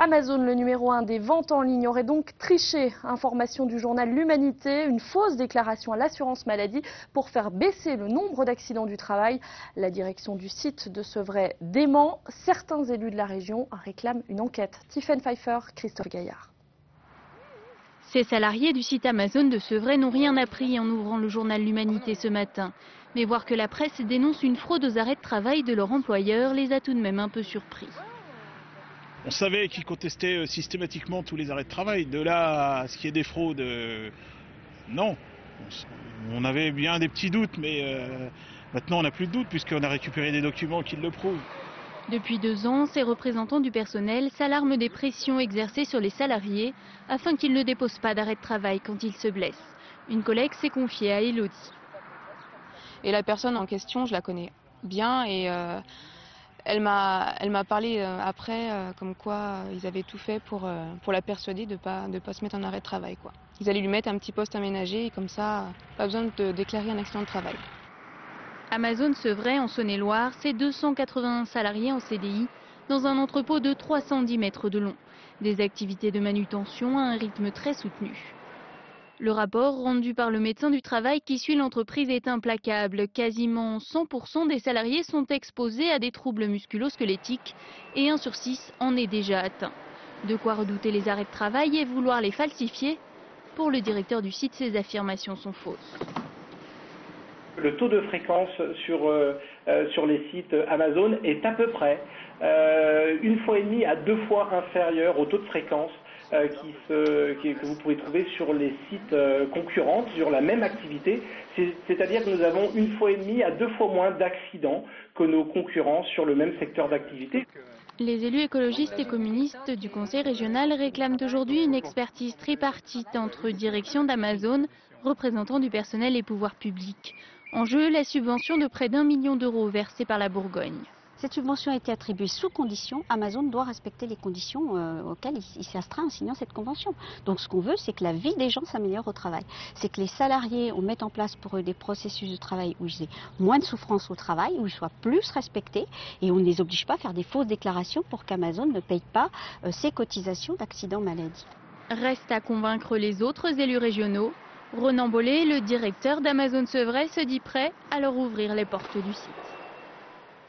Amazon, le numéro 1 des ventes en ligne, aurait donc triché. Information du journal L'Humanité, une fausse déclaration à l'assurance maladie pour faire baisser le nombre d'accidents du travail. La direction du site de Sevray dément. Certains élus de la région réclament une enquête. Tiffen Pfeiffer, Christophe Gaillard. Ces salariés du site Amazon de Sevray n'ont rien appris en ouvrant le journal L'Humanité ce matin. Mais voir que la presse dénonce une fraude aux arrêts de travail de leur employeur les a tout de même un peu surpris. On savait qu'ils contestaient systématiquement tous les arrêts de travail. De là à ce qu'il y ait des fraudes, non. On avait bien des petits doutes, mais maintenant on n'a plus de doutes puisqu'on a récupéré des documents qui le prouvent. Depuis 2 ans, ces représentants du personnel s'alarment des pressions exercées sur les salariés afin qu'ils ne déposent pas d'arrêt de travail quand ils se blessent. Une collègue s'est confiée à Elodie. Et la personne en question, je la connais bien et elle m'a parlé après comme quoi ils avaient tout fait pour la persuader de pas se mettre en arrêt de travail, quoi. Ils allaient lui mettre un petit poste aménagé et comme ça, pas besoin de déclarer un accident de travail. Amazon Sevray en Saône-et-Loire, c'est 281 salariés en CDI dans un entrepôt de 310 mètres de long. Des activités de manutention à un rythme très soutenu. Le rapport rendu par le médecin du travail qui suit l'entreprise est implacable. Quasiment 100% des salariés sont exposés à des troubles musculo-squelettiques et 1 sur 6 en est déjà atteint. De quoi redouter les arrêts de travail et vouloir les falsifier. Pour le directeur du site, ces affirmations sont fausses. Le taux de fréquence sur les sites Amazon est à peu près 1,5 fois à 2 fois inférieur au taux de fréquence que vous pouvez trouver sur les sites concurrents sur la même activité. C'est-à-dire que nous avons 1,5 fois à 2 fois moins d'accidents que nos concurrents sur le même secteur d'activité. Les élus écologistes et communistes du conseil régional réclament aujourd'hui une expertise tripartite entre direction d'Amazon, représentants du personnel et pouvoirs publics. En jeu, la subvention de près d'1 million d'euros versée par la Bourgogne. Cette subvention a été attribuée sous condition. Amazon doit respecter les conditions auxquelles il s'est astreint en signant cette convention. Donc ce qu'on veut, c'est que la vie des gens s'améliore au travail. C'est que les salariés, on mette en place pour eux des processus de travail où ils aient moins de souffrance au travail, où ils soient plus respectés et on ne les oblige pas à faire des fausses déclarations pour qu'Amazon ne paye pas ses cotisations d'accident maladie. Reste à convaincre les autres élus régionaux. Ronan Bollet, le directeur d'Amazon Sevray, se dit prêt à leur ouvrir les portes du site.